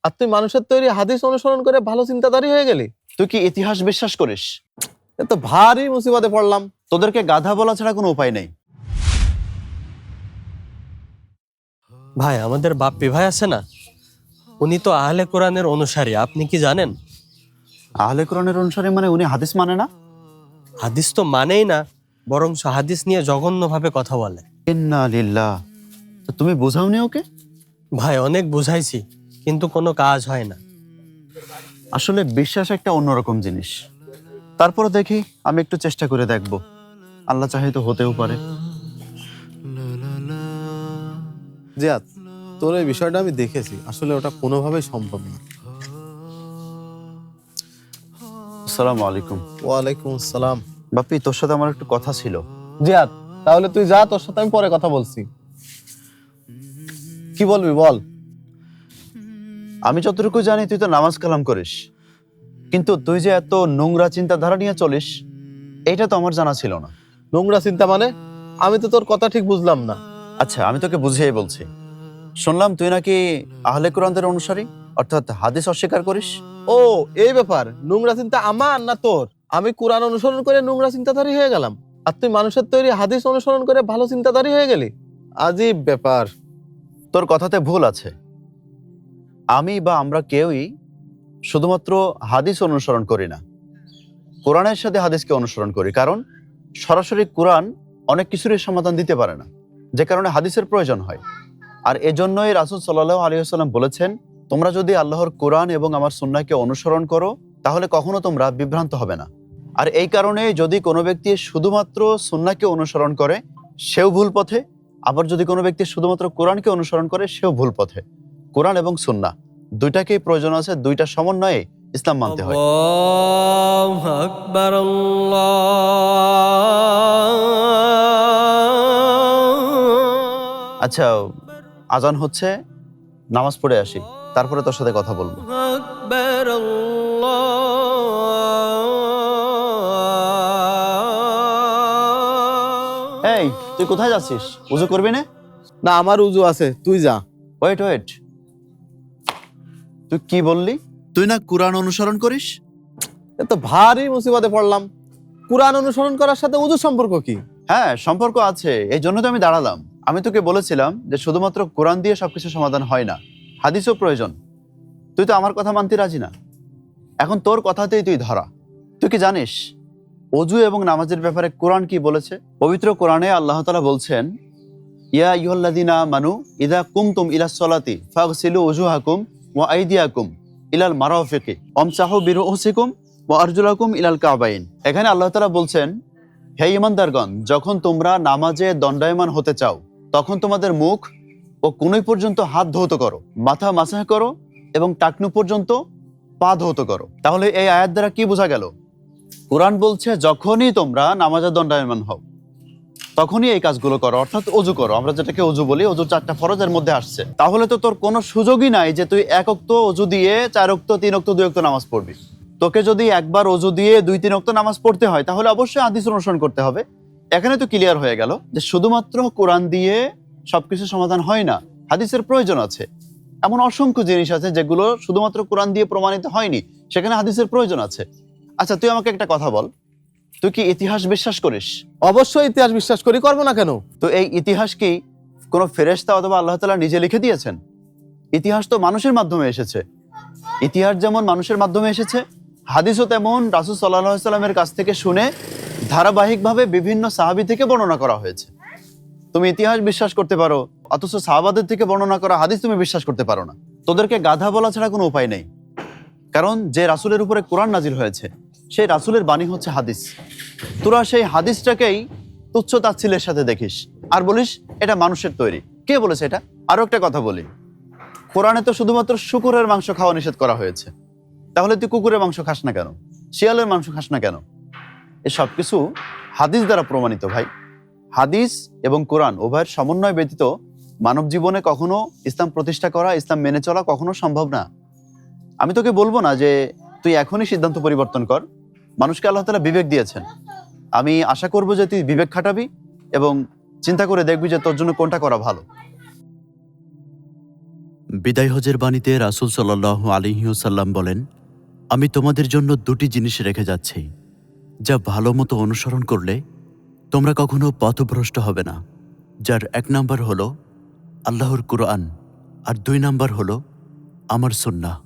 আর তুই মানুষের তৈরি হাদিস অনুসরণ করে ভালো চিন্তাধারী হয়ে গেলি? তুই কি ইতিহাস বিশ্বাস করিস? এ তো ভারী মুসিবতে পড়লাম। তোদেরকে গাধা বলা ছাড়া কোনো উপায় নেই। ভাই, আমাদের বাপ্পি ভাই আছে না, উনি তো আহলে কোরআনের অনুসারী, আপনি কি জানেন? আহলে কোরআনের অনুসারী মানে উনি হাদিস মানে না? হাদিস তো মানেই না, বরং হাদিস নিয়ে জঘন্যভাবে কথা বলে। ইন্না লিল্লাহ। তো তুমি বোঝাওনি ওকে? ভাই, অনেক বুঝাইছি, কিন্তু কোনো কাজ হয় না। আসলে বিশ্বাস একটা অন্যরকম জিনিস। তারপরে দেখি, আমি একটু চেষ্টা করে দেখব, আল্লাহ চাহে তো হতেও পারে। জিয়াদ, তোর এই বিষয়টা আমি দেখেছি, আসলে ওটা কোনোভাবেই সম্ভব না। আসসালামু আলাইকুম। ওয়ালাইকুম আসসালাম। বাপি, তোর সাথে আমার একটু কথা ছিল। জিয়াদ, তাহলে তুই যা, তোর সাথে আমি পরে কথা বলছি। কি বলবি বল। আমি যতটুকু জানি তুই তো নামাজ কালাম করিস, কিন্তু তুই যে এত নোংরা চিন্তাধারা নিয়ে চলিস, এটা তো আমার জানা ছিল না। নোংরা চিন্তা মানে? আমি তো তোর কথা ঠিক বুঝলাম না। আচ্ছা, আমি তোকে বুঝিয়ে বলছি। শুনলাম তুই নাকি আহলে কোরআনদের অনুসারী, অর্থাৎ হাদিস অস্বীকার করিস। ও, এই ব্যাপার। নোংরা চিন্তা আমার না তোর? আমি কোরআন অনুসরণ করে নোংরা চিন্তাধারী হয়ে গেলাম, আর তুই মানুষের তৈরি হাদিস অনুসরণ করে ভালো চিন্তাধারী হয়ে গেলি? আজীব ব্যাপার। তোর কথাতে ভুল আছে। আমি বা আমরা কেউই শুধুমাত্র হাদিস অনুসরণ করি না, কোরআনের সাথে হাদিসকে অনুসরণ করি। কারণ সরাসরি কোরআন অনেক কিছুরই সমাধান দিতে পারে না, যে কারণে হাদিসের প্রয়োজন হয়। আর এজন্যই রাসূল সাল্লাল্লাহু আলাইহি ওয়াসাল্লাম বলেছেন, তোমরা যদি আল্লাহর কোরআন এবং আমার সুন্নাহকে অনুসরণ করো, তাহলে কখনো তোমরা বিভ্রান্ত হবে না। আর এই কারণে যদি কোনো ব্যক্তি শুধুমাত্র সুন্নাহকে অনুসরণ করে, সেও ভুল পথে। আবার যদি কোনো ব্যক্তি শুধুমাত্র কোরআনকে অনুসরণ করে, সেও ভুল পথে। কোরআন এবং সুন্নাহ দুইটাকেই প্রয়োজন আছে, দুইটা সমন্বয়ে ইসলাম মানতে হয়। আল্লাহু আকবার, আচ্ছা, আজান হচ্ছে, নামাজ পড়ে আসি, তারপরে তোর সাথে কথা বলবো। আকবার, এই, তুই কোথায় যাচ্ছিস? উযু করবি না? না, আমার উজু আছে, তুই যা। ওয়েট ওয়েট, তুই কি বললি? তুই না কোরআন অনুসরণ করিস? এ তো ভারী মুসিবতে পড়লাম। কোরআন অনুসরণ করার সাথে উজুর সম্পর্ক কি? হ্যাঁ, সম্পর্ক আছে, এই জন্য তো আমি দাঁড়ালাম। আমি তোকে বলেছিলাম যে শুধুমাত্র কোরআন দিয়ে সবকিছু সমাধান হয় না, হাদিসও প্রয়োজন। তুই তো আমার কথা মানতে রাজি না, এখন তোর কথাতেই তুই ধরা। তুই কি জানিস ওযু এবং নামাজের ব্যাপারে কোরআন কি বলেছে? পবিত্র কোরআনে আল্লাহ তাআলা বলছেন, ইয়া আইয়ুহাল্লাযীনা আমানু ইযা কুমতুম ইলাস সালাতি ফাগসিলু উজুহাকুম ওয়া আইদিয়াকুম ইলাল মারাফিকি ওয়ামসাহু বিরুউসিকুম ওয়া আরজুলাকুম ইলাল কাবাইন। এখানে আল্লাহ তাআলা বলছেন, হে ঈমানদারগণ, যখন তোমরা নামাজে দণ্ডায়মান হতে চাও, তখন তোমাদের মুখ ও কনুই পর্যন্ত হাত ধৌত করো, মাথা মাসাহ করো এবং টাকনু পর্যন্ত পা ধৌত করো। তাহলে এই আয়াত দ্বারা কি বোঝা গেল? কোরআন বলছে যখনই তোমরা নামাজে দণ্ডায়মান হও, তখনই এই কাজগুলো করো, অর্থাৎ ওযু করো। আমরা যেটাকে ওযু বলি, ওযুর 4টা ফরজের মধ্যে আসছে। তাহলে তো তোর কোনো সুযোগই নাই যে তুই 1 ওয়াক্ত ওযু দিয়ে 4 ওয়াক্ত 3 ওয়াক্ত 2 ওয়াক্ত নামাজ পড়বি। তোকে যদি একবার ওযু দিয়ে 2-3 ওয়াক্ত নামাজ পড়তে হয়, তাহলে অবশ্যই হাদিস অনুসরণ করতে হবে। এখানে তো ক্লিয়ার হয়ে গেল যে শুধুমাত্র কোরআন দিয়ে সবকিছু সমাধান হয় না, হাদিসের প্রয়োজন আছে। এমন অসংখ্য জিনিস আছে যেগুলো শুধুমাত্র কোরআন দিয়ে প্রমাণিত হয়নি, সেখানে হাদিসের প্রয়োজন আছে। আচ্ছা, তুই আমাকে একটা কথা বল, তুই কি ইতিহাস বিশ্বাস করিস? অবশ্যই ইতিহাস বিশ্বাস করি, করবো না কেন? তো এই ইতিহাস কি কোনো ফেরেশতা অথবা আল্লাহ তাআলা নিজে লিখে দিয়েছেন? ইতিহাস তো মানুষের মাধ্যমে এসেছে। ইতিহাস যেমন মানুষের মাধ্যমে এসেছে, হাদিসও তেমন রাসূল সাল্লাল্লাহু আলাইহি সাল্লামের কাছ থেকে শুনে ধারাবাহিকভাবে বিভিন্ন সাহাবী থেকে বর্ণনা করা হয়েছে। তুমি ইতিহাস বিশ্বাস করতে পারো, অথচ সাহাবাদের থেকে বর্ণনা করা হাদিস তুমি বিশ্বাস করতে পারো না। তোদেরকে গাধা বলা ছাড়া কোনো উপায় নেই। কারণ যে রাসূলের উপরে কোরআন নাজিল হয়েছে, সেই রাসূলের বাণী হচ্ছে হাদিস। তোরা সেই হাদিসটাকেই তুচ্ছ তাচ্ছিল্যের সাথে দেখিস আর বলিস এটা মানুষের তৈরি। কে বলেছে এটা? আরো একটা কথা বলি, কোরআনে তো শুধুমাত্র শূকরের মাংস খাওয়া নিষেধ করা হয়েছে। তাহলে তুই কুকুরের মাংস খাস না কেন? শিয়ালের মাংস খাস না কেন? এসব কিছু হাদিস দ্বারা প্রমাণিত ভাই। হাদিস এবং কোরআন উভয়ের সমন্বয় ব্যতীত মানব জীবনে কখনো ইসলাম প্রতিষ্ঠা করা, ইসলাম মেনে চলা কখনো সম্ভব না। আমি তোকে বলবো না যে তুই এখনই সিদ্ধান্ত পরিবর্তন কর। মানুষকে আল্লাহ তাআলা বিবেক দিয়েছেন। আমি আশা করব যে তুই বিবেক খাটাবি এবং চিন্তা করে দেখবি যে তোর জন্য কোনটা করা ভালো। বিদায় হজের বাণীতে রাসূল সাল্লাল্লাহু আলাইহি ওয়াসাল্লাম বলেন, আমি তোমাদের জন্য দুটি জিনিস রেখে যাচ্ছি, যা ভালো মতো অনুসরণ করলে তোমরা কখনো পথভ্রষ্ট হবে না। যার 1 নাম্বার হলো আল্লাহর কুরআন, আর 2 নাম্বার হলো আমার সুন্নাহ।